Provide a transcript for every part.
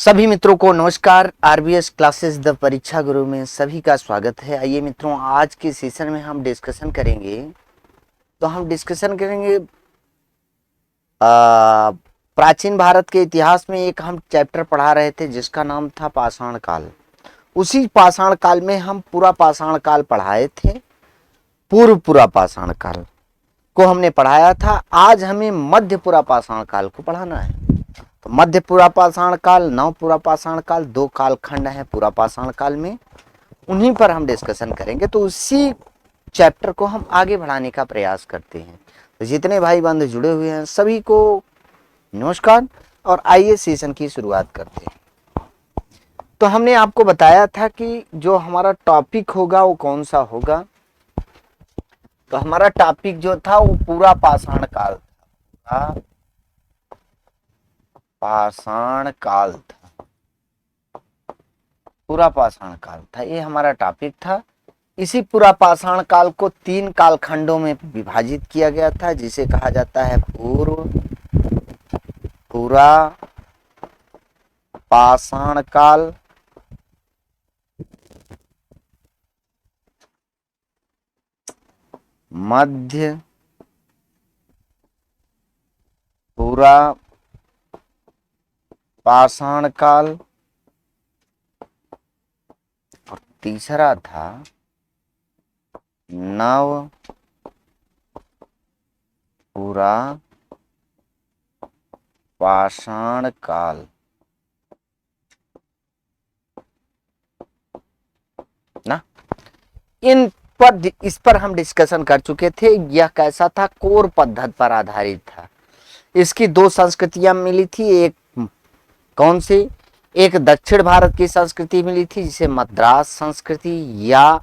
सभी मित्रों को नमस्कार। आरबीएस क्लासेस द परीक्षा गुरु में सभी का स्वागत है। आइए मित्रों, आज के सेशन में हम डिस्कशन करेंगे प्राचीन भारत के इतिहास में एक हम चैप्टर पढ़ा रहे थे जिसका नाम था पाषाण काल। उसी पाषाण काल में हम पूरा पाषाण काल पढ़ाए थे। पूरा पाषाण काल को हमने पढ़ाया था। आज हमें मध्य पूरा पाषाण काल को पढ़ाना है। तो मध्य पूरा पाषाण काल, नव पूरा पाषाण काल, दो कालखंड है पूरा पाषाण काल में, उन्हीं पर हम डिस्कशन करेंगे। तो उसी चैप्टर को हम आगे बढ़ाने का प्रयास करते हैं। तो जितने भाई बंधु जुड़े हुए हैं सभी को नमस्कार और आइए सेशन की शुरुआत करते हैं। तो हमने आपको बताया था कि जो हमारा टॉपिक होगा वो कौन सा होगा। तो हमारा टॉपिक जो था वो पूरा पाषाण काल था। पाषाण काल था, पूरा पाषाण काल था, ये हमारा टॉपिक था। इसी पूरा पाषाण काल को तीन कालखंडों में विभाजित किया गया था, जिसे कहा जाता है पूरा पाषाण काल, मध्य पूरा पाषाण काल और तीसरा था नव पूरा पाषाण काल ना। इस पर हम डिस्कशन कर चुके थे। यह कैसा था? कोर पद्धति पर आधारित था। इसकी दो संस्कृतियां मिली थी। एक कौन सी? एक दक्षिण भारत की संस्कृति मिली थी जिसे मद्रास संस्कृति या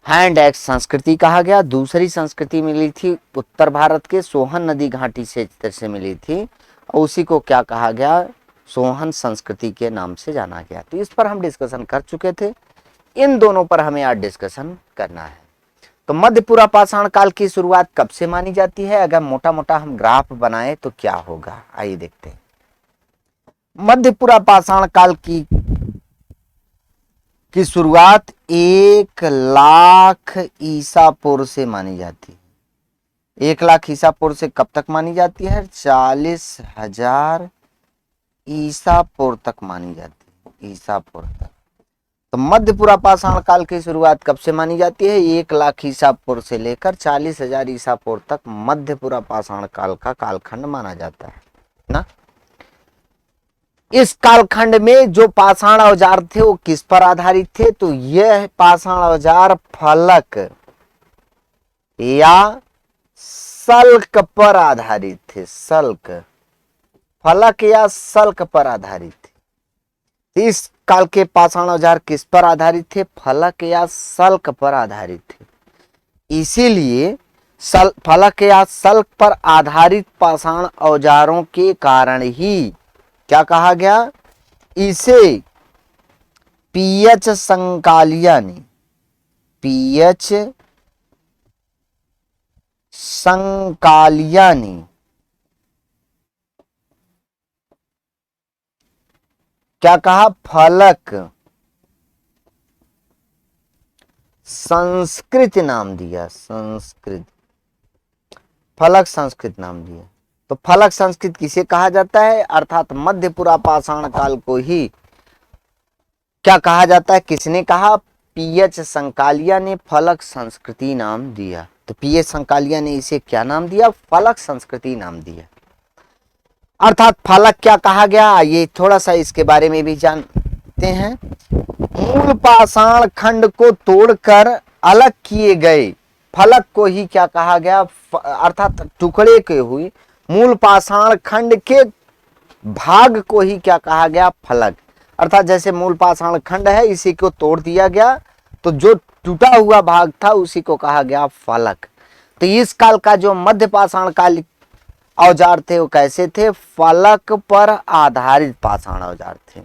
हैंड एक्स संस्कृति कहा गया। दूसरी संस्कृति मिली थी उत्तर भारत के सोहन नदी घाटी से मिली थी और उसी को क्या कहा गया? सोहन संस्कृति के नाम से जाना गया। तो इस पर हम डिस्कशन कर चुके थे। इन दोनों पर हमें आज डिस्कशन करना है। तो मध्य पूरा पाषाण काल की शुरुआत कब से मानी जाती है? अगर मोटा मोटा हम ग्राफ बनाए तो क्या होगा, आइए देखते हैं। मध्य पूरा पाषाण काल की शुरुआत 1,00,000 ईसा पूर्व से मानी जाती है। 1,00,000 ईसा पूर्व से कब तक मानी जाती है? 40,000 ईसा पूर्व तक मानी जाती है, ईसा पूर्व तक। तो मध्य पूरा पाषाण काल की शुरुआत कब से मानी जाती है? 1,00,000 ईसा पूर्व से लेकर 40,000 ईसा पूर्व तक मध्य पूरा पाषाण काल का कालखंड माना जाता है ना। इस कालखंड में जो पाषाण औजार थे वो किस पर आधारित थे? तो यह पाषाण औजार फलक या सल्क पर आधारित थे। सल्क, फलक या सल्क पर आधारित थे। इस काल के पाषाण औजार किस पर आधारित थे? फलक या सल्क पर आधारित थे। इसीलिए फलक या सल्क पर आधारित पाषाण औजारों के कारण ही क्या कहा गया? इसे पीएच संकालिया ने, पीएच संकालिया ने क्या कहा? फलक संस्कृत नाम दिया। संस्कृत, फलक संस्कृत नाम दिया। तो फलक संस्कृत किसे कहा जाता है? अर्थात मध्य पूरा पाषाण काल को ही क्या कहा जाता है? किसने कहा? पीएच संकालिया ने फलक संस्कृति नाम दिया। तो पीएच संकालिया ने इसे क्या नाम दिया? फलक संस्कृति नाम दिया। अर्थात फलक क्या कहा गया? ये थोड़ा सा इसके बारे में भी जानते हैं। मूल पाषाण खंड को तोड़कर अलग किए गए फलक को ही क्या कहा गया? अर्थात टुकड़े के हुई मूल पाषाण खंड के भाग को ही क्या कहा गया? फलक। अर्थात जैसे मूल पाषाण खंड है, इसी को तोड़ दिया गया तो जो टूटा हुआ भाग था उसी को कहा गया फलक। तो इस काल का जो मध्य पाषाण काल औजार थे वो कैसे थे? फलक पर आधारित पाषाण औजार थे।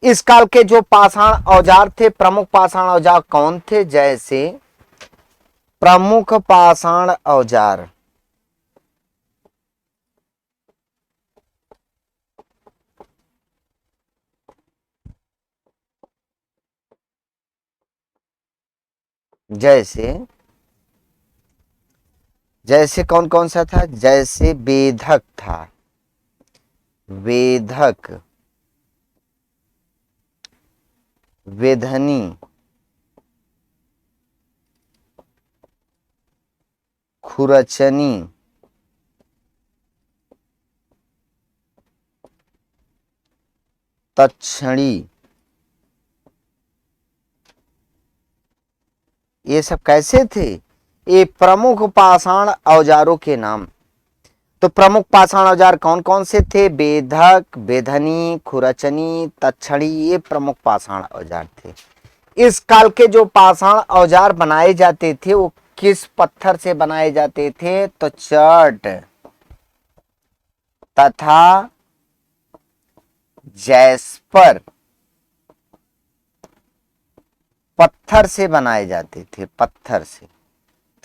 इस काल के जो पाषाण औजार थे, प्रमुख पाषाण औजार कौन थे? जैसे प्रमुख पाषाण औजार जैसे जैसे कौन कौन सा था? जैसे वेधक था, वेधक, वेधनी, खुरचनी, तक्षणी, ये सब कैसे थे? ये प्रमुख पाषाण औजारों के नाम। तो प्रमुख पाषाण औजार कौन कौन से थे? वेधक, वेधनी, खुरचनी, तक्षणी, ये प्रमुख पाषाण औजार थे। इस काल के जो पाषाण औजार बनाए जाते थे वो किस पत्थर से बनाए जाते थे? तो चट तथा जैस्पर पत्थर से बनाए जाते थे, पत्थर से।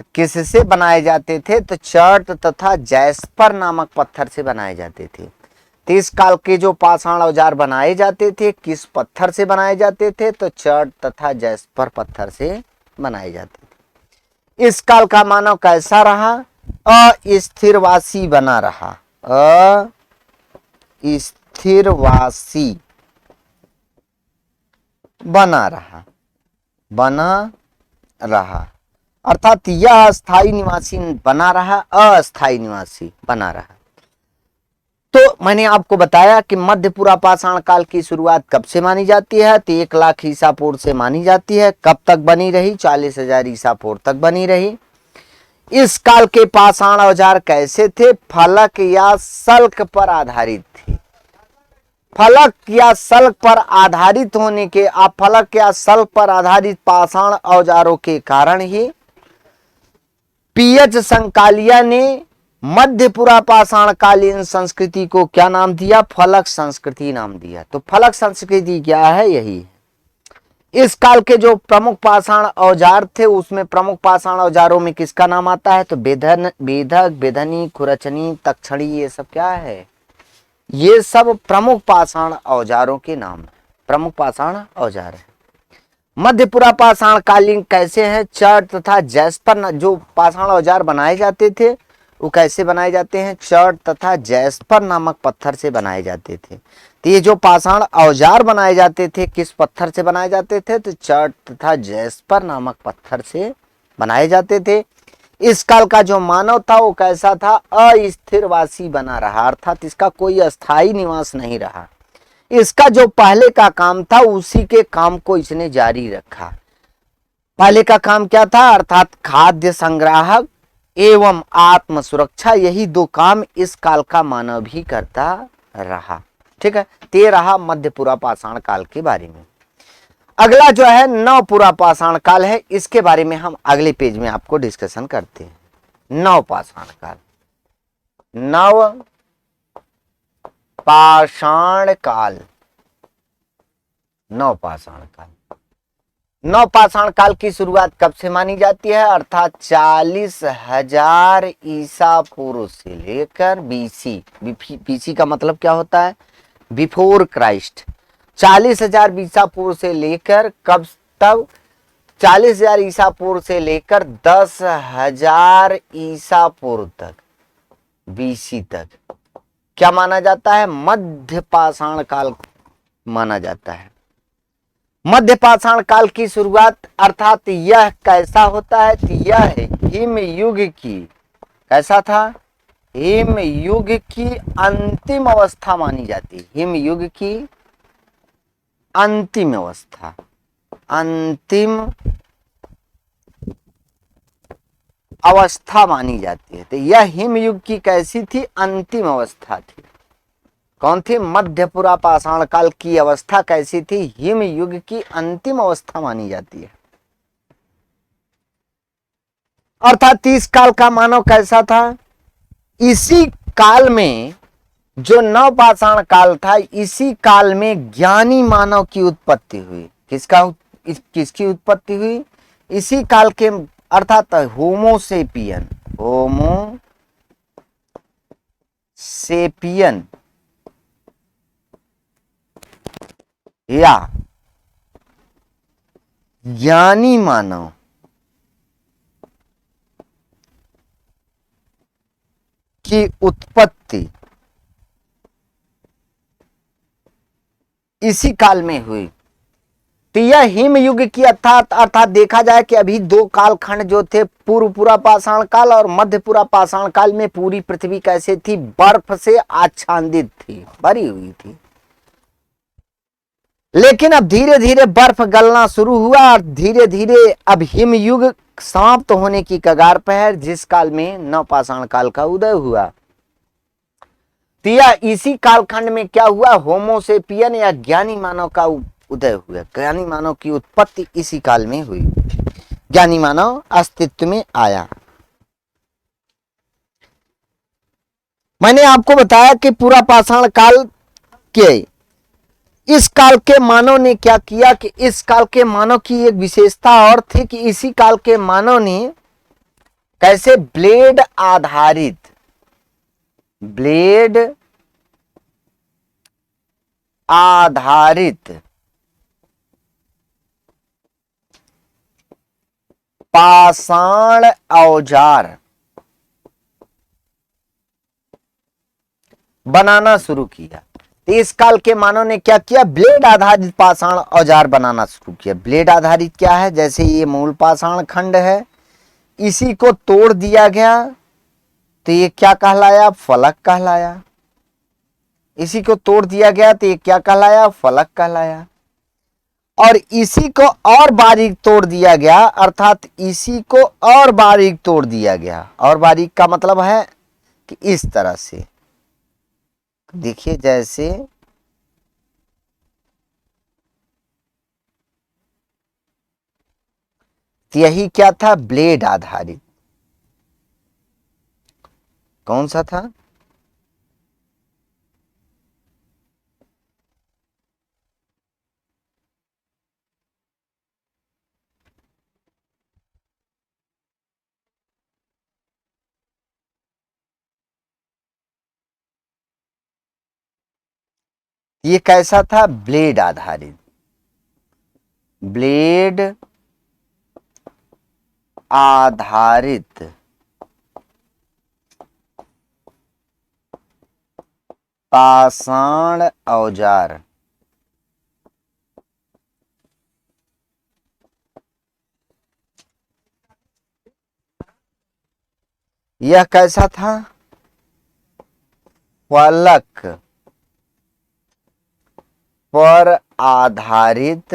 तो किससे बनाए जाते थे? तो चट तथा जैस्पर नामक पत्थर से बनाए जाते थे। तो इस काल के जो पाषाण औजार बनाए जाते थे किस पत्थर से बनाए जाते थे? तो चट तथा जैस्पर पत्थर से बनाए जाते थे। इस काल का मानव कैसा रहा? अस्थिरवासी बना रहा, अस्थिरवासी बना रहा, बना रहा, अर्थात यह अस्थाई निवासी बना रहा, अस्थाई निवासी बना रहा। तो मैंने आपको बताया कि मध्य पूरा पाषाण काल की शुरुआत कब से मानी जाती है? तो 1,00,000 ईसा पूर्व से मानी जाती है। कब तक बनी रही? 40,000 ईसा पूर्व तक बनी रही। इस काल के पाषाण औजार कैसे थे? फलक या सल्क पर आधारित थे। फलक या सल्क पर आधारित होने के, आप फलक या सल्क पर आधारित पाषाण औजारों के कारण ही पीएच संकालिया ने मध्य पूरा पाषाण कालीन संस्कृति को क्या नाम दिया? फलक संस्कृति नाम दिया। तो फलक संस्कृति क्या है? यही है। इस काल के जो प्रमुख पाषाण औजार थे उसमें प्रमुख पाषाण औजारों में किसका नाम आता है? तो वेधक, वेधनी, खुरचनी, तक्षणी, ये सब क्या है? ये सब प्रमुख पाषाण औजारों के नाम है, प्रमुख पाषाण औजार है। मध्य पूरा पाषाण कालीन कैसे है? चट तथा जैस्पर जो पाषाण औजार बनाए जाते थे वो कैसे बनाए जाते हैं? चट तथा जैस्पर नामक पत्थर से बनाए जाते थे। तो ये जो पाषाण औजार बनाए जाते थे किस पत्थर से बनाए जाते थे? तो चट तथा जैस्पर नामक पत्थर से बनाए जाते थे। इस काल का जो मानव था वो कैसा था? अस्थिरवासी बना रहा, अर्थात इसका कोई अस्थाई निवास नहीं रहा। इसका जो पहले का काम था उसी के काम को इसने जारी रखा। पहले का काम क्या था? अर्थात खाद्य संग्राहक एवं आत्म सुरक्षा, यही दो काम इस काल का मानव भी करता रहा। ठीक है, ते रहा मध्य पूरा पाषाण काल के बारे में। अगला जो है नव पूरा पाषाण काल है, इसके बारे में हम अगले पेज में आपको डिस्कशन करते हैं। नव पाषाण काल, नव पाषाण काल, नव पाषाण काल। नव पाषाण काल की शुरुआत कब से मानी जाती है? अर्थात 40,000 ईसा पूर्व से लेकर बीसी, बीसी का मतलब क्या होता है? Before Christ. 40,000 ईसा पूर्व से लेकर कब तक? 40,000 ईसा पूर्व से लेकर 10,000 ईसा पूर्व तक, बीसी तक क्या माना जाता है? मध्य पाषाण काल माना जाता है। मध्य पाषाण काल की शुरुआत, अर्थात यह कैसा होता है? यह हिम युग की, कैसा था? हिम युग की अंतिम अवस्था मानी जाती है। हिम युग की अंतिम अवस्था, अंतिम अवस्था मानी जाती है। तो यह हिम युग की कैसी थी? अंतिम अवस्था थी। कौन थी? मध्य पूरा पाषाण काल की अवस्था कैसी थी? हिम युग की अंतिम अवस्था मानी जाती है। अर्थात इस काल का मानव कैसा था? इसी काल में जो नव पाषाण काल था, इसी काल में ज्ञानी मानव की उत्पत्ति हुई। किसकी उत्पत्ति हुई? इसी काल के, अर्थात होमोसेपियन, होमोसेपियन या ज्ञानी मानव, की उत्पत्ति इसी काल में हुई। तो यह हिमयुग की अर्थात देखा जाए कि अभी दो कालखंड जो थे, पूर्व पूरा पाषाण काल और मध्य पूरा पाषाण काल में पूरी पृथ्वी कैसे थी, बर्फ से आच्छादित थी, भरी हुई थी। लेकिन अब धीरे धीरे बर्फ गलना शुरू हुआ और धीरे धीरे अब हिमयुग समाप्त होने की कगार पर है, जिस काल में नवपाषाण काल का उदय हुआ। इसी कालखंड में क्या हुआ, होमोसेपियन या ज्ञानी मानव का उदय हुआ। ज्ञानी मानव की उत्पत्ति इसी काल में हुई, ज्ञानी मानव अस्तित्व में आया। मैंने आपको बताया कि पूरा पाषाण काल के इस काल के मानव ने क्या किया कि इस काल के मानव की एक विशेषता और थी कि इसी काल के मानव ने कैसे ब्लेड आधारित पाषाण औजार बनाना शुरू किया। तो इस काल के मानव ने क्या किया, ब्लेड आधारित पाषाण औजार बनाना शुरू किया। ब्लेड आधारित क्या है, जैसे ये मूल पाषाण खंड है, इसी को तोड़ दिया गया तो ये क्या कहलाया, फलक कहलाया। इसी को तोड़ दिया गया तो ये क्या कहलाया, फलक कहलाया। और इसी को और बारीक तोड़ दिया गया, अर्थात इसी को और बारीक तोड़ दिया गया। और बारीक का मतलब है कि इस तरह से देखिए, जैसे यही क्या था, ब्लेड आधारित। कौन सा था, ये कैसा था, ब्लेड आधारित। ब्लेड आधारित पाषाण औजार। यह कैसा था, फलक पर आधारित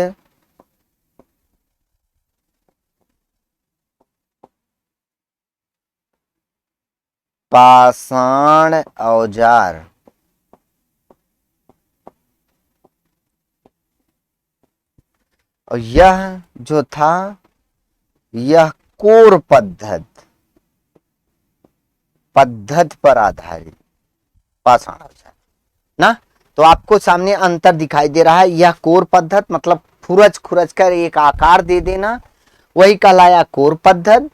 पाषाण औजार। और यह जो था, यह कोर पद्धत पर आधारित पाषाण औजार ना। तो आपको सामने अंतर दिखाई दे रहा है। यह कोर पद्धत मतलब खुरच कर एक आकार दे देना, वही कहलाया कोर पद्धत।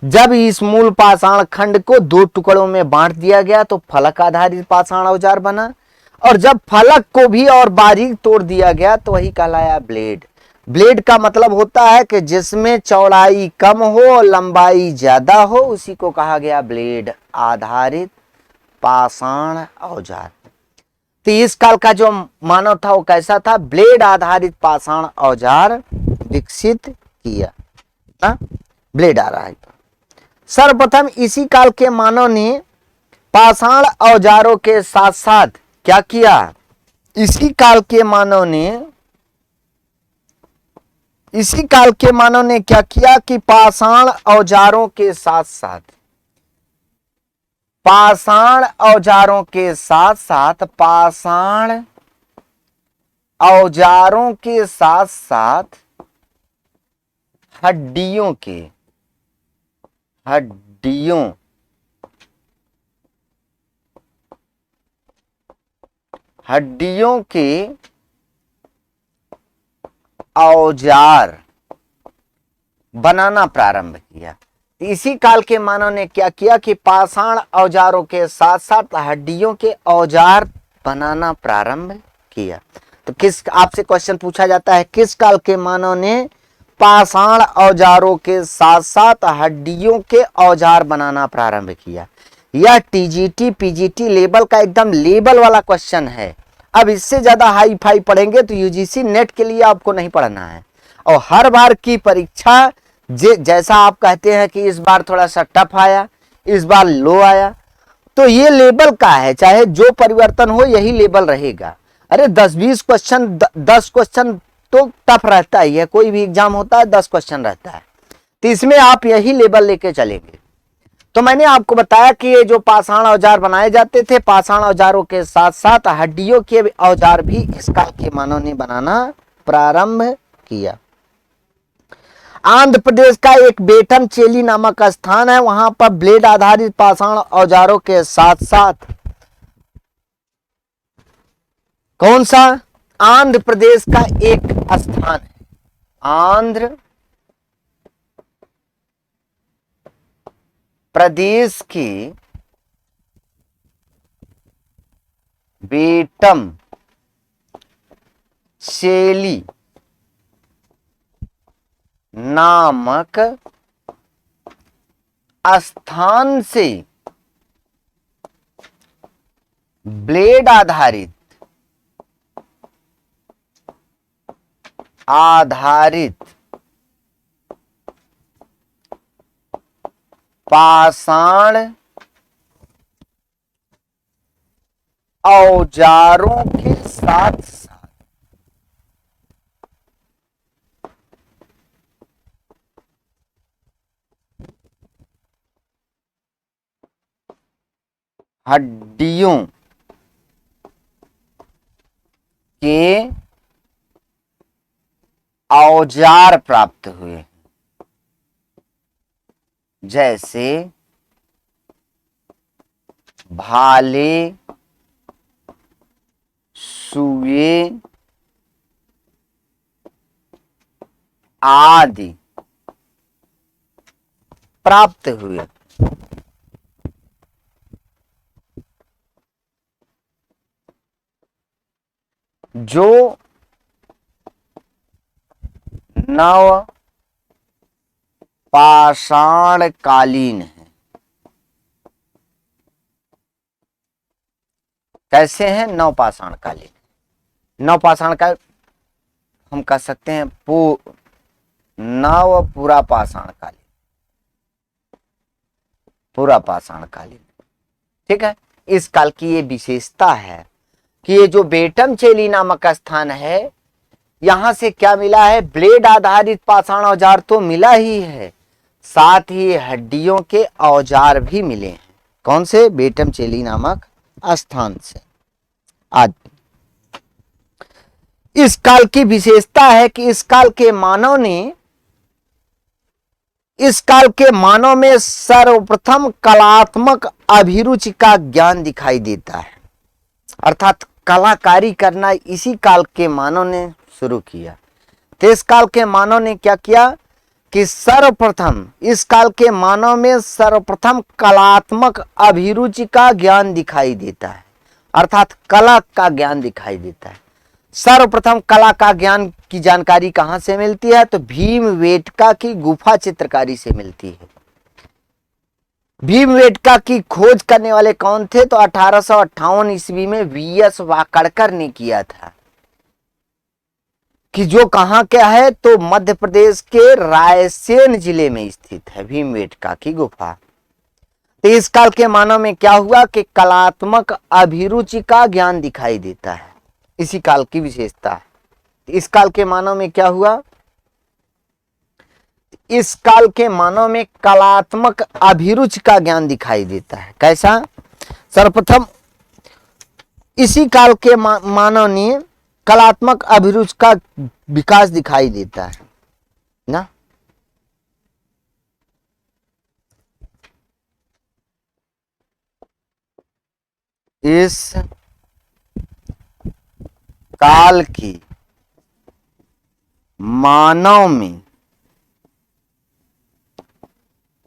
जब इस मूल पाषाण खंड को दो टुकड़ों में बांट दिया गया तो फलक आधारित पाषाण औजार बना। और जब फलक को भी और बारीक तोड़ दिया गया तो वही कहलाया ब्लेड। ब्लेड का मतलब होता है कि जिसमें चौड़ाई कम हो और लंबाई ज्यादा हो, उसी को कहा गया ब्लेड आधारित पाषाण औजार। तो इस काल का जो मानव था वो कैसा था, ब्लेड आधारित पाषाण औजार विकसित किया ना, ब्लेड आधारित। सर्वप्रथम इसी काल के मानव ने पाषाण औजारों के साथ साथ क्या किया, इसी काल के मानव ने क्या किया कि पाषाण औजारों के साथ साथ पाषाण औजारों के साथ हड्डियों के औजार बनाना प्रारंभ किया। इसी काल के मानव ने क्या किया कि पाषाण औजारों के साथ साथ हड्डियों के औजार बनाना प्रारंभ किया। तो आपसे क्वेश्चन पूछा जाता है, किस काल के मानव ने पाषाण औजारों के साथ साथ हड्डियों के औजार बनाना प्रारंभ किया। यह टीजीटी पीजीटी लेवल का एकदम लेवल वाला क्वेश्चन है। अब इससे ज्यादा हाई फाई पढ़ेंगे तो यूजीसी नेट के लिए आपको नहीं पढ़ना है। और हर बार की परीक्षा जैसा आप कहते हैं कि इस बार थोड़ा सा टफ आया, इस बार लो आया, तो ये लेवल का है, चाहे जो परिवर्तन हो यही लेवल रहेगा। अरे 10-20 क्वेश्चन, 10 क्वेश्चन तो टफ रहता ही है, कोई भी एग्जाम होता है 10 क्वेश्चन रहता है, तो इसमें आप यही लेवल लेके चलेंगे। तो मैंने आपको बताया कि ये जो पाषाण औजार बनाए जाते थे, पाषाण औजारों के साथ साथ हड्डियों के औजार भी इस काल के मानव ने बनाना प्रारंभ किया। आंध्र प्रदेश का एक बेटम चेली नामक स्थान है, वहां पर ब्लेड आधारित पाषाण औजारों के साथ साथ कौन सा, आंध्र प्रदेश का एक स्थान है, आंध्र प्रदेश की बेटम चेली नामक स्थान से ब्लेड आधारित पाषाण औजारों के साथ साथ हड्डियों के औजार प्राप्त हुए, जैसे भाले, सुए आदि प्राप्त हुए। जो नव पाषाण कालीन है। कैसे हैं नवपाषाण कालीन? नवपाषाण का हम कह सकते हैं नव पूरा पाषाण कालीन, पूरा पाषाण कालीन, ठीक है। इस काल की ये विशेषता है कि ये जो बेटम चेली नामक स्थान है, यहां से क्या मिला है, ब्लेड आधारित पाषाण औजार तो मिला ही है, साथ ही हड्डियों के औजार भी मिले हैं। कौन से? बेटम चेली नामक स्थान से। आज इस काल की विशेषता है कि इस काल के मानव में सर्वप्रथम कलात्मक अभिरुचि का ज्ञान दिखाई देता है, अर्थात कलाकारी करना इसी काल के मानव ने शुरू किया। तो इस काल के मानव ने क्या किया कि सर्वप्रथम इस काल के मानव में सर्वप्रथम कलात्मक अभिरुचि का ज्ञान दिखाई देता है, अर्थात कला का ज्ञान दिखाई देता है। सर्वप्रथम कला का ज्ञान की जानकारी कहां से मिलती है? तो भीमबेटका की गुफा चित्रकारी से मिलती है। भीमबेटका की खोज करने वाले कौन थे? तो 1858 ईस्वी में वीएस वाकड़कर ने किया था, कि जो कहां क्या है? तो मध्य प्रदेश के रायसेन जिले में स्थित है भीमबेटका की गुफा। तो इस काल के मानव में क्या हुआ कि कलात्मक अभिरुचि का ज्ञान दिखाई देता है, इसी काल की विशेषता है। इस काल के मानव में क्या हुआ? इस काल के मानव में कलात्मक अभिरुचि का ज्ञान दिखाई देता है। कैसा? सर्वप्रथम इसी काल के मानव ने कलात्मक अभिरुचि का विकास दिखाई देता है ना। इस काल की मानव में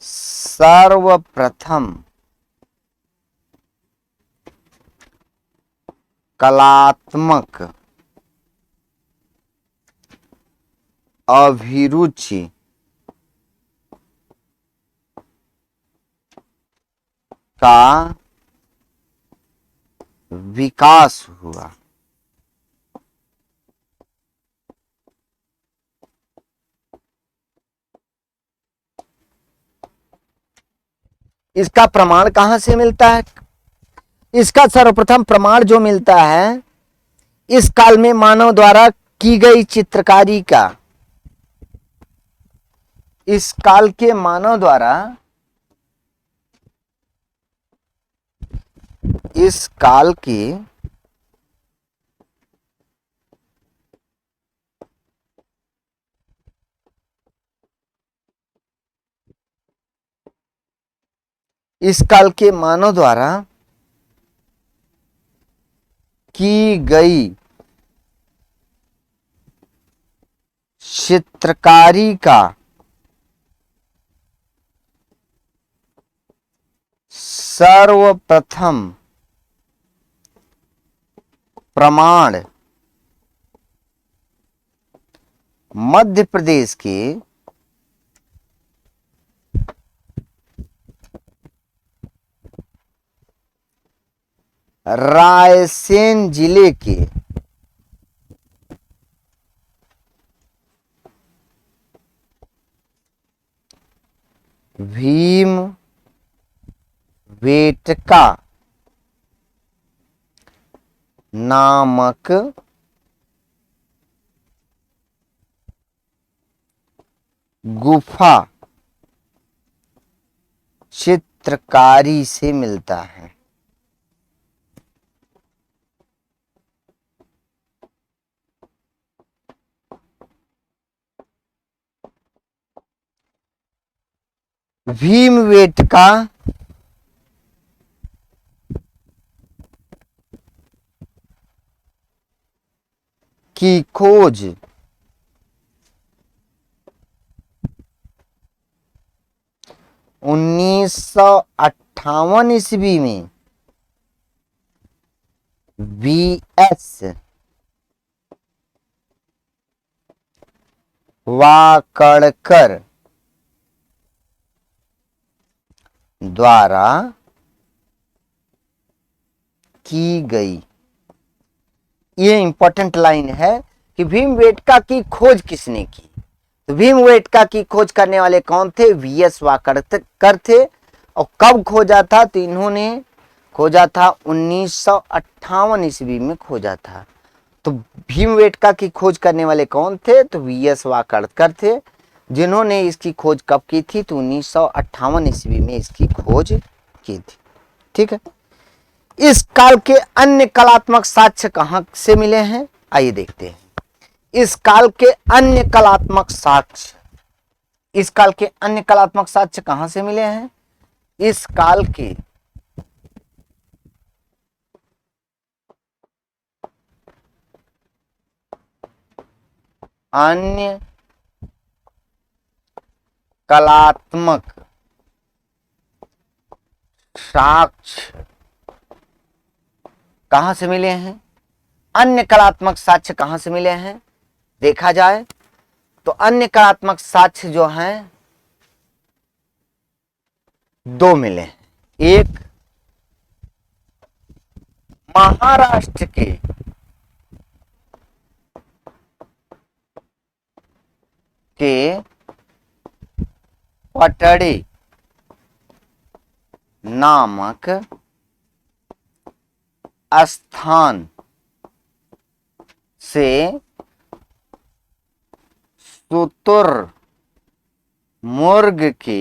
सर्वप्रथम कलात्मक अभिरुचि का विकास हुआ। इसका प्रमाण कहां से मिलता है? इसका सर्वप्रथम प्रमाण जो मिलता है इस काल में मानव द्वारा की गई चित्रकारी का, इस काल के मानव द्वारा, इस काल की इस काल के मानव द्वारा की गई चित्रकारी का सर्वप्रथम प्रमाण मध्य प्रदेश के रायसेन जिले के भीमबेटका नामक गुफा चित्रकारी से मिलता है। भीमबेटका की खोज 1958 ईस्वी में बीएस वाकड़कर द्वारा की गई। ये इंपॉर्टेंट लाइन है कि भीमबेटका की खोज किसने की? तो भीमबेटका की खोज करने वाले कौन थे? वीएस वाकड़कर थे। और कब खोजा था? तो इन्होंने खोजा था 1958 ईस्वी में खोजा था। तो भीमबेटका की खोज करने वाले कौन थे? तो वीएस वाकड़कर थे, जिन्होंने इसकी खोज कब की थी? तो 1958 ईस्वी में इसकी खोज की थी। ठीक है। इस काल के अन्य कलात्मक साक्ष्य कहां से मिले हैं? आइए देखते हैं। इस काल के अन्य कलात्मक साक्ष्य, इस काल के अन्य कलात्मक साक्ष्य कहां से मिले हैं? इस काल के अन्य कलात्मक साक्ष्य कहां से मिले हैं? अन्य कलात्मक साक्ष्य कहां से मिले हैं? देखा जाए तो अन्य कलात्मक साक्ष्य जो हैं दो मिले हैं। एक महाराष्ट्र के पटड़े नामक स्थान से शुतुरमुर्ग के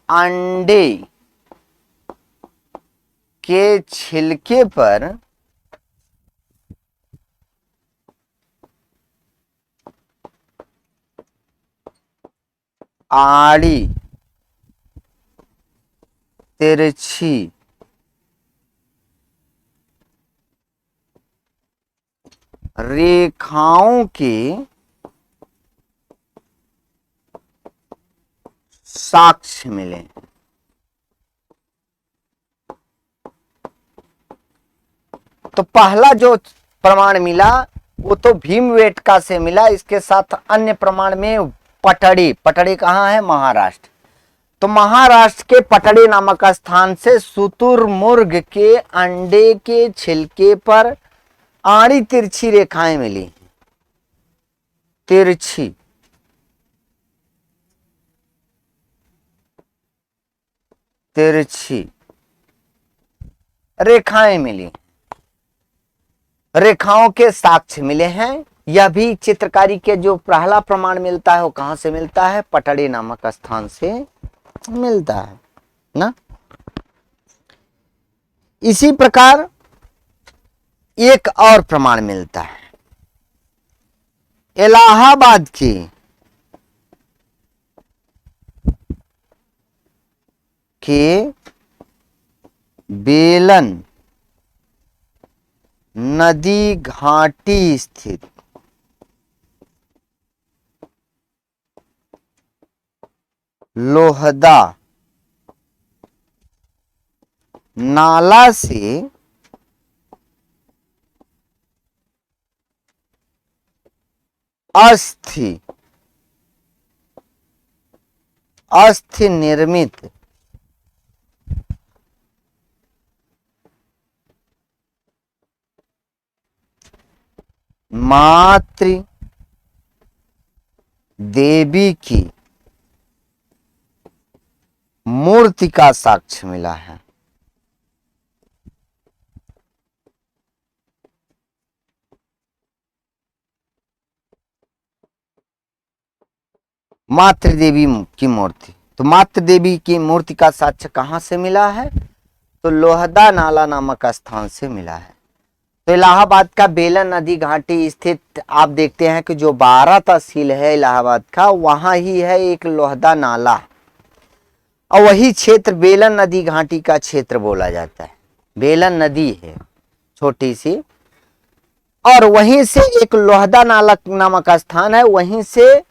अंडे के छिलके पर आड़ी तिरछी रेखाओं के साक्ष्य मिले। तो पहला जो प्रमाण मिला वो तो भीमबेटका से मिला। इसके साथ अन्य प्रमाण में पटड़ी, पटड़ी कहाँ है? महाराष्ट्र। तो महाराष्ट्र के पटड़ी नामक स्थान से शुतुरमुर्ग के अंडे के छिलके पर आड़ी तिरछी रेखाएं मिली। तिरछी तिरछी रेखाएं मिली, रेखाओं के साक्ष्य मिले हैं। यह भी चित्रकारी के जो पहला प्रमाण मिलता है वो कहां से मिलता है? पटड़ी नामक स्थान से मिलता है ना। इसी प्रकार एक और प्रमाण मिलता है इलाहाबाद की बेलन नदी घाटी स्थित लोहदा नाला से अस्थि निर्मित मातृ देवी की मूर्ति का साक्ष्य मिला है। मातृ देवी की मूर्ति, तो मातृ देवी की मूर्ति का साक्ष्य कहां से मिला है? तो लोहदा नाला नामक स्थान से मिला है। तो इलाहाबाद का बेलन नदी घाटी स्थित आप देखते हैं कि जो 12 तहसील है इलाहाबाद का, वहां ही है एक लोहदा नाला, और वही क्षेत्र बेलन नदी घाटी का क्षेत्र बोला जाता है। बेलन नदी है छोटी सी, और वहीं से एक लोहदा नाला नामक स्थान है, वहीं से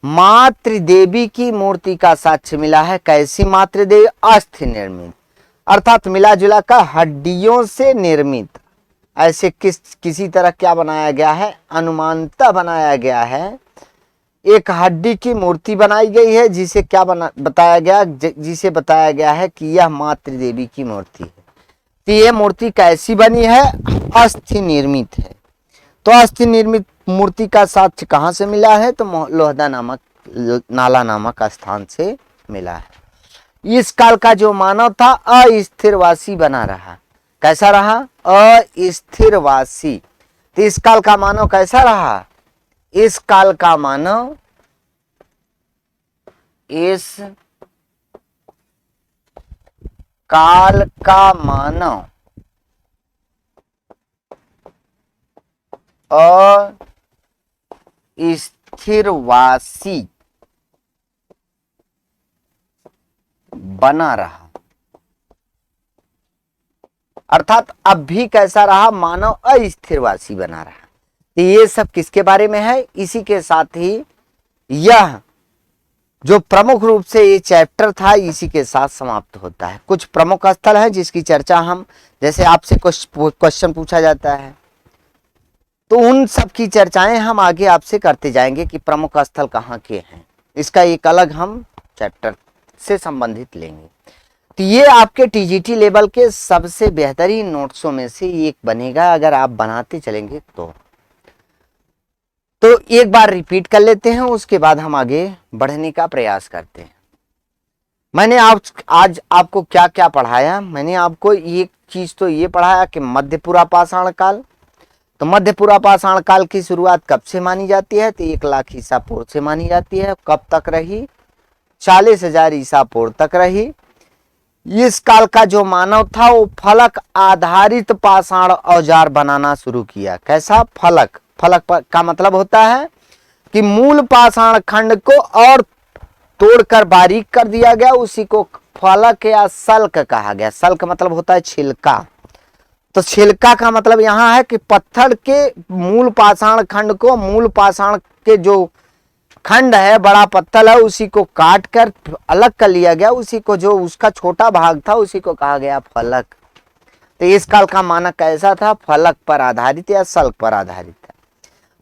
मातृ देवी की मूर्ति का साक्ष्य मिला है। कैसी मातृ देवी? अस्थि निर्मित, अर्थात मिला जुला का हड्डियों से निर्मित। ऐसे किसी तरह क्या बनाया गया है? अनुमानता बनाया गया है। एक हड्डी की मूर्ति बनाई गई है जिसे क्या बताया गया, जिसे बताया गया है कि यह मातृ देवी की मूर्ति है। तो यह मूर्ति कैसी बनी है? अस्थि निर्मित है। तो अस्थि निर्मित मूर्ति का साक्ष्य कहां से मिला है? तो लोहदा नामक नाला नामक स्थान से मिला है। इस काल का जो मानव था अस्थिरवासी बना रहा। कैसा रहा? अस्थिरवासी। तो इस काल का मानव कैसा रहा? इस काल का मानव अस्थिरवासी बना रहा। अर्थात अब भी कैसा रहा? मानव अस्थिरवासी बना रहा। तो ये सब किसके बारे में है? इसी के साथ ही यह जो प्रमुख रूप से ये चैप्टर था इसी के साथ समाप्त होता है। कुछ प्रमुख स्थल है जिसकी चर्चा हम, जैसे आपसे क्वेश्चन पूछा जाता है तो उन सब की चर्चाएं हम आगे आपसे करते जाएंगे कि प्रमुख स्थल कहाँ के हैं। इसका एक अलग हम चैप्टर से संबंधित लेंगे। तो ये आपके टीजीटी लेवल के सबसे बेहतरीन नोट्सों में से एक बनेगा अगर आप बनाते चलेंगे तो एक बार रिपीट कर लेते हैं, उसके बाद हम आगे बढ़ने का प्रयास करते हैं। मैंने आज आपको क्या क्या पढ़ाया? मैंने आपको एक चीज तो ये पढ़ाया कि मध्यपुरा पाषाण काल। तो मध्यपुरा पाषाण काल की शुरुआत कब से मानी जाती है? तो 1,00,000 ईसा पूर्व से मानी जाती है। कब तक रही? 40,000 ईसा पूर्व तक रही। इस काल का जो मानव था वो फलक आधारित पाषाण औजार बनाना शुरू किया। कैसा? फलक का मतलब होता है कि मूल पाषाण खंड को और तोड़कर बारीक कर दिया गया, उसी को फलक या सल्क कहा गया। सल्क मतलब होता है छिलका। तो छिलका का मतलब यहाँ है कि पत्थर के मूल पाषाण खंड को, मूल पाषाण के जो खंड है, बड़ा पत्थर है, उसी को काट कर अलग कर लिया गया, उसी को जो उसका छोटा भाग था उसी को कहा गया फलक। तो इस काल का मानक कैसा था? फलक पर आधारित या सल्क पर आधारित था।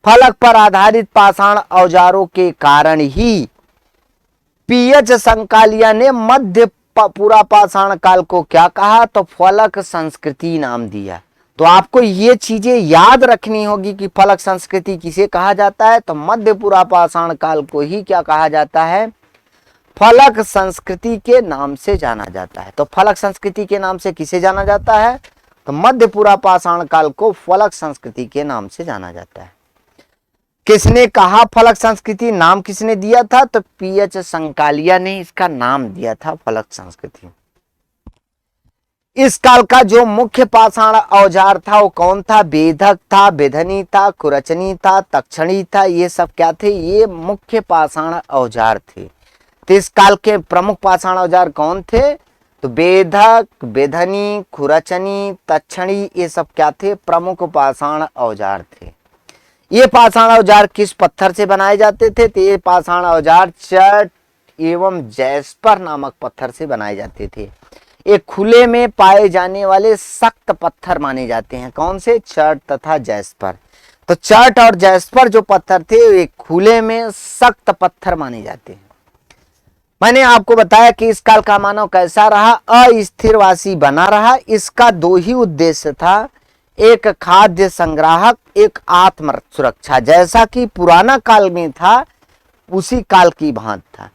फलक पर आधारित पाषाण औजारों के कारण ही पीएच संकालिया ने मध्य पूरा पाषाण काल को क्या कहा, तो फलक संस्कृति नाम दिया। तो आपको ये चीजें याद रखनी होगी कि फलक संस्कृति किसे कहा जाता है, तो मध्य पूरा पाषाण काल को ही क्या कहा जाता है, फलक संस्कृति के नाम से जाना जाता है। तो फलक संस्कृति के नाम से किसे जाना जाता है, तो मध्य पूरा पाषाण काल को फलक संस्कृति के नाम से जाना जाता है। किसने कहा फलक संस्कृति, नाम किसने दिया था, तो पीएच संकालिया ने इसका नाम दिया था फलक संस्कृति। इस काल का जो मुख्य पाषाण औजार था वो कौन था, बेधक था, बेधनी था, कुरचनी था, तक्षणी था। ये सब क्या थे, ये मुख्य पाषाण औजार थे। तो इस काल के प्रमुख पाषाण औजार कौन थे, तो बेधक, बेधनी, खुरचनी, तक्षणी, ये सब क्या थे, प्रमुख पाषाण औजार थे। ये पाषाण औजार किस पत्थर से बनाए जाते थे, तो ये पाषाण औजार चट एवं जैस्पर नामक पत्थर से बनाए जाते थे। ये खुले में पाए जाने वाले सख्त पत्थर माने जाते हैं। कौन से, चट तथा जैस्पर। तो चट और जैस्पर जो पत्थर थे वे खुले में सख्त पत्थर माने जाते हैं। मैंने आपको बताया कि इस काल का मानव कैसा रहा, अस्थिरवासी बना रहा। इसका दो ही उद्देश्य था, एक खाद्य संग्राहक, एक आत्म सुरक्षा। जैसा कि पुराना काल में था उसी काल की भांति था।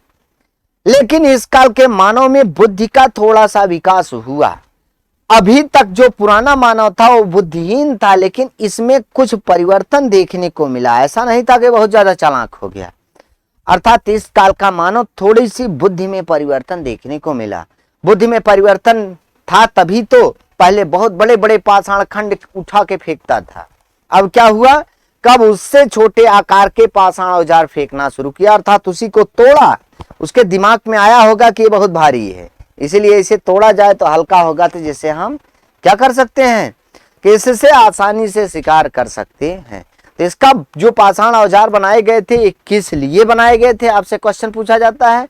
लेकिन इस काल के मानव में बुद्धि का थोड़ा सा विकास हुआ। अभी तक जो पुराना मानव था वो बुद्धिहीन था, लेकिन इसमें कुछ परिवर्तन देखने को मिला। ऐसा नहीं था कि बहुत ज्यादा चालाक हो गया। अर्थात इस काल का मानव थोड़ी सी बुद्धि में परिवर्तन देखने को मिला। बुद्धि में परिवर्तन था तभी तो पहले बहुत बड़े बड़े पाषाण खंड उठा के फेंकता था। अब क्या हुआ, कब उससे छोटे आकार के पाषाण औजार फेंकना शुरू किया, अर्थात उसी को तोड़ा। उसके दिमाग में आया होगा कि ये बहुत भारी है, इसीलिए इसे तोड़ा जाए तो हल्का होगा, तो जिससे हम क्या कर सकते हैं कि इससे आसानी से शिकार कर सकते हैं। तो इसका जो पाषाण औजार बनाए गए थे ये किस लिए बनाए गए थे, आपसे क्वेश्चन पूछा जाता है।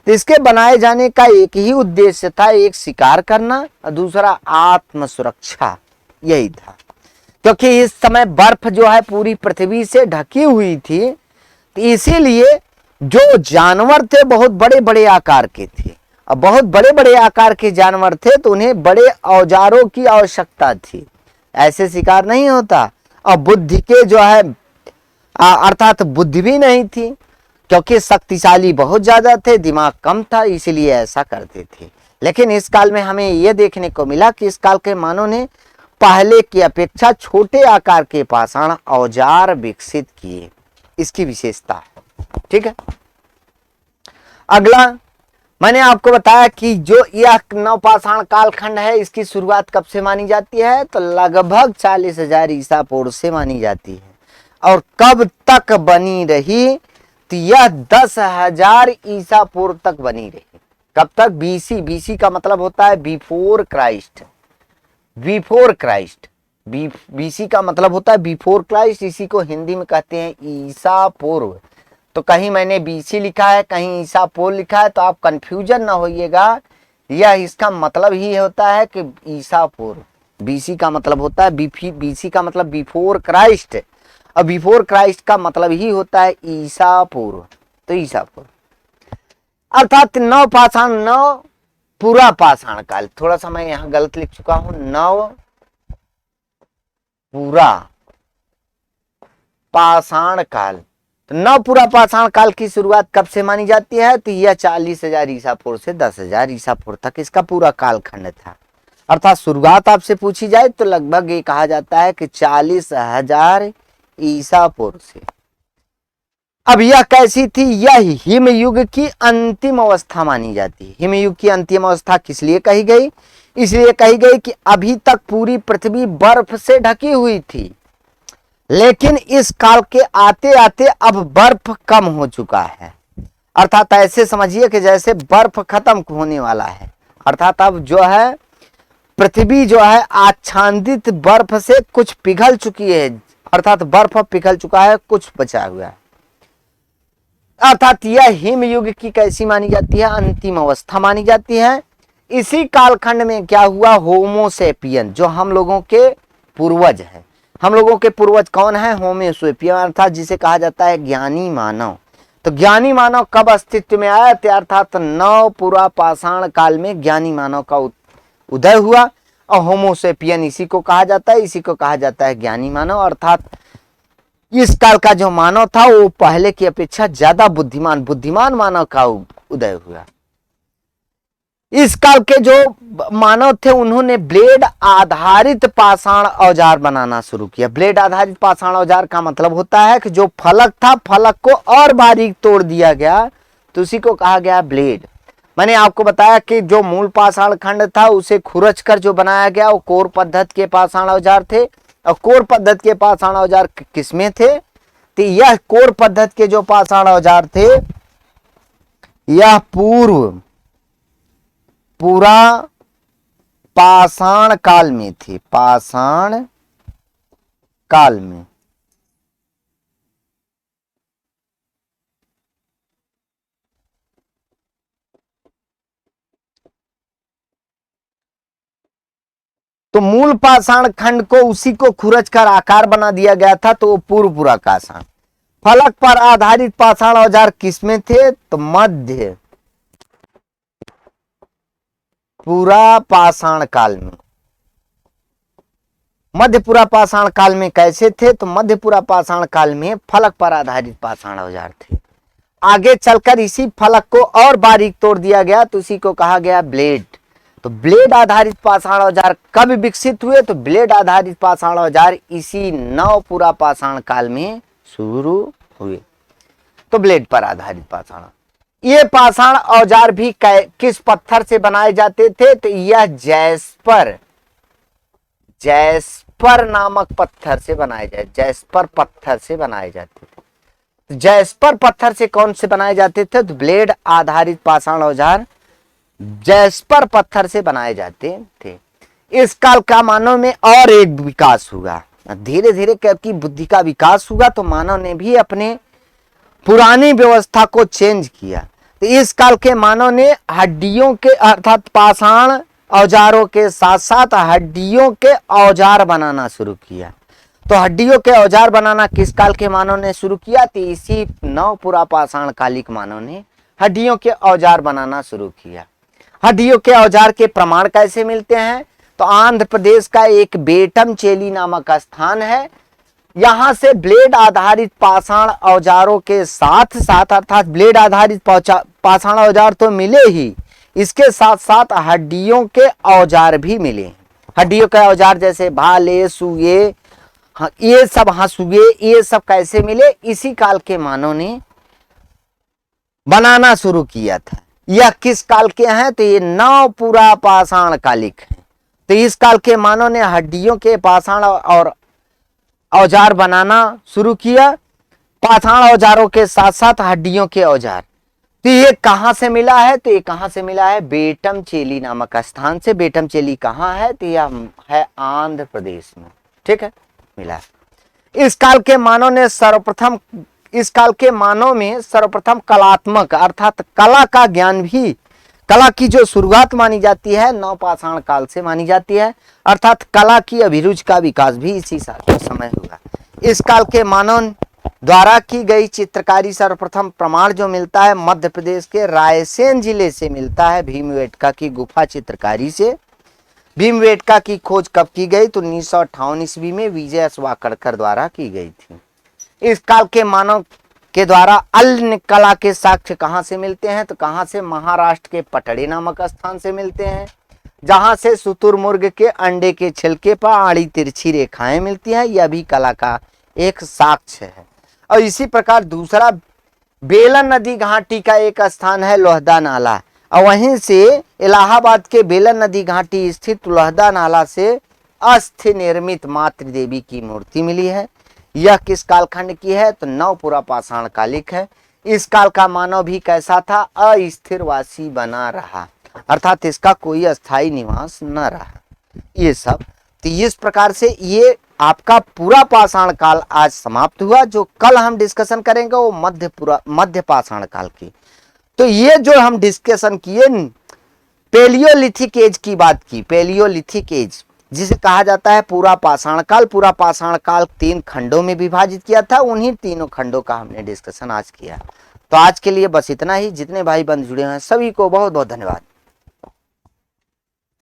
तो इसके बनाए जाने का एक ही उद्देश्य था, एक शिकार करना और दूसरा आत्म सुरक्षा, यही था। क्योंकि इस समय बर्फ जो है पूरी पृथ्वी से ढकी हुई थी, तो इसीलिए जो जानवर थे बहुत बड़े बड़े आकार के थे। अब बहुत बड़े बड़े आकार के जानवर थे तो उन्हें बड़े औजारों की आवश्यकता थी, ऐसे शिकार नहीं होता। और बुद्धि के जो है अर्थात बुद्धि भी नहीं थी, क्योंकि शक्तिशाली बहुत ज्यादा थे, दिमाग कम था, इसलिए ऐसा करते थे। लेकिन इस काल में हमें यह देखने को मिला कि इस काल के मानव ने पहले की अपेक्षा छोटे आकार के पाषाण औजार विकसित किए, इसकी विशेषता है। ठीक है, अगला मैंने आपको बताया कि जो यह नवपाषाण कालखंड है इसकी शुरुआत कब से मानी जाती है, तो लगभग 40,000 ईसा पूर्व से मानी जाती है। और कब तक बनी रही, तो यह 10,000 ईसा पूर्व तक बनी रही। कब तक, बीसी। बीसी का मतलब होता है before Christ. Before Christ, BC का मतलब होता है बिफोर क्राइस्ट। इसी को हिंदी में कहते हैं ईसा पूर्व। तो कहीं मैंने बीसी लिखा है, कहीं ईसा पूर्व लिखा है, तो आप कंफ्यूजन ना होइएगा। यह इसका मतलब ही होता है कि ईसा पूर्व। बीसी का मतलब होता है बीसी का मतलब बिफोर क्राइस्ट, और बिफोर क्राइस्ट का मतलब ही होता है ईसा पूर्व। तो ईसा पूर्व अर्थात नव पाषाण, नव पूरा पाषाण काल। थोड़ा सा मैं यहां गलत लिख चुका हूं, नव पूरा पाषाण काल। तो नव पूरा पाषाण काल की शुरुआत कब से मानी जाती है, तो यह 40,000 ईसा पूर्व से 10,000 ईसा पूर्व तक इसका पूरा कालखंड था। अर्थात शुरुआत आपसे पूछी जाए तो लगभग ये कहा जाता है कि 40,000 ईसा पूर्व से। अब यह कैसी थी, यह हिमयुग की अंतिम अवस्था मानी जाती है। हिमयुग की अंतिम अवस्था किस लिए कही गई, इसलिए कही गई कि अभी तक पूरी पृथ्वी बर्फ से ढकी हुई थी, लेकिन इस काल के आते आते अब बर्फ कम हो चुका है। अर्थात ऐसे समझिए कि जैसे बर्फ खत्म होने वाला है। अर्थात अब जो है पृथ्वी जो है आच्छादित बर्फ से कुछ पिघल चुकी है, अर्थात बर्फ पिघल चुका है, कुछ बचा हुआ है। अर्थात यह हिमयुग की कैसी मानी जाती है, अंतिम अवस्था मानी जाती है। इसी कालखंड में क्या हुआ, होमोसेपियन, जो हम लोगों के पूर्वज है। हम लोगों के पूर्वज कौन है, होमोसेपियन, अर्थात जिसे कहा जाता है ज्ञानी मानव। तो ज्ञानी मानव कब अस्तित्व में आया थे, अर्थात नवपुरा पाषाण काल में ज्ञानी मानव का उदय हुआ। और होमोसेपियन इसी को कहा जाता है, इसी को कहा जाता है ज्ञानी मानव। अर्थात इस काल का जो मानव था वो पहले की अपेक्षा ज्यादा बुद्धिमान मानव का उदय हुआ। इस काल के जो मानव थे उन्होंने ब्लेड आधारित पाषाण औजार बनाना शुरू किया। ब्लेड आधारित पाषाण औजार का मतलब होता है कि जो फलक था, फलक को और बारीक तोड़ दिया गया, तो उसी को कहा गया ब्लेड। मैंने आपको बताया कि जो मूल पाषाण खंड था उसे खुरच कर जो बनाया गया वो कोर पद्धति के पाषाण औजार थे। और कोर पद्धति के पाषाण औजार किसमें थे, तो यह कोर पद्धति के जो पाषाण औजार थे यह पूरा पाषाण काल में थे, पाषाण काल में। तो मूल पाषाण खंड को उसी को खुरच कर आकार बना दिया गया था, तो वो पूरा पाषाण। फलक पर आधारित पाषाण औजार किसमें थे, तो मध्य पूरा पाषाण काल में। मध्य पूरा पाषाण काल में कैसे थे, तो मध्य पूरा पाषाण काल में फलक पर आधारित पाषाण औजार थे। आगे चलकर इसी फलक को और बारीक तोड़ दिया गया, तो उसी को कहा गया ब्लेड। तो ब्लेड आधारित पाषाण औजार कब विकसित हुए, तो ब्लेड आधारित पाषाण औजार इसी नवपुरा पाषाण काल में शुरू हुए। तो ब्लेड पर आधारित पाषाण, ये पाषाण औजार भी किस पत्थर से बनाए जाते थे, तो यह जैस्पर नामक पत्थर से बनाए जाते, जैस्पर पत्थर से बनाए जाते थे। जैस्पर पत्थर से कौन से बनाए जाते थे, तो ब्लेड आधारित पाषाण औजार जैस्पर पत्थर से बनाए जाते थे। इस काल का मानव में और एक विकास हुआ, धीरे धीरे क्योंकि बुद्धि का विकास हुआ तो मानव ने भी अपने पुरानी व्यवस्था को चेंज किया। तो इस काल के मानव ने हड्डियों के अर्थात पाषाण औजारों के साथ साथ हड्डियों के औजार बनाना शुरू किया। तो हड्डियों के औजार बनाना किस काल के मानव ने शुरू किया, तो इसी नवपुरा पाषाण कालिक मानव ने हड्डियों के औजार बनाना शुरू किया। हड्डियों के औजार के प्रमाण कैसे मिलते हैं, तो आंध्र प्रदेश का एक बेटमचेली नामक स्थान है, यहां से ब्लेड आधारित पाषाण औजारों के साथ साथ अर्थात ब्लेड आधारित पाषाण औजार तो मिले ही, इसके साथ साथ हड्डियों के औजार भी मिले। हड्डियों के औजार जैसे भाले, सुए, ये सब हंसुए, ये सब कैसे मिले, इसी काल के मानव ने बनाना शुरू किया था। यह किस काल के हैं, तो ये नवपुरा पाषाण कालिक है। तो इस काल के मानव ने हड्डियों के पाषाण और औजार बनाना शुरू किया, पाषाण औजारों के साथ साथ हड्डियों के औजार। तो ये कहां से मिला है, तो ये कहां से मिला है, बेटमचेली नामक स्थान से। बेटमचेली कहां है, तो यह है आंध्र प्रदेश में, ठीक है, मिला है। इस काल के मानव ने सर्वप्रथम, इस काल के मानव में सर्वप्रथम कलात्मक अर्थात कला का ज्ञान भी, कला की जो शुरुआत मानी जाती है नवपाषाण काल से मानी जाती है, अर्थात कला की अभिरुचि का विकास भी इसी समय हुआ। इस काल के मानव द्वारा की गई चित्रकारी सर्वप्रथम प्रमाण जो मिलता है मध्य प्रदेश के रायसेन जिले से मिलता है, भीमबेटका की गुफा चित्रकारी से। भीमबेटका की खोज कब की गई, तो 1958 ईस्वी में विजय स्वाकड़कर द्वारा की गई थी। इस काल के मानव के द्वारा अन्य कला के साक्ष्य कहां से मिलते हैं, तो कहां से, महाराष्ट्र के पटड़े नामक स्थान से मिलते हैं, जहां से शुतुरमुर्ग के अंडे के छिलके पर आड़ी तिरछी रेखाएं मिलती हैं। यह भी कला का एक साक्ष्य है। और इसी प्रकार दूसरा बेलन नदी घाटी का एक स्थान है लोहदा नाला, और वहीं से इलाहाबाद के बेलन नदी घाटी स्थित लोहदा नाला से अस्थि निर्मित मातृ देवी की मूर्ति मिली है। यह किस कालखंड की है, तो नवपुरा पाषाण कालिक है। इस काल का मानव भी कैसा था, अस्थिरवासी बना रहा, अर्थात इसका कोई अस्थायी निवास न रहा। ये सब, तो इस प्रकार से ये आपका पूरा पाषाण काल आज समाप्त हुआ। जो कल हम डिस्कशन करेंगे वो मध्य पाषाण काल की। तो ये जो हम डिस्कशन किए पेलियोलिथिक एज की बात की, पेलियोलिथिक एज जिसे कहा जाता है पूरा पाषाण काल। पूरा पाषाण काल 3 खंडों में विभाजित किया था, उन्हीं तीनों खंडों का हमने डिस्कशन आज किया। तो आज के लिए बस इतना ही। जितने भाई बंधु जुड़े हैं सभी को बहुत बहुत धन्यवाद।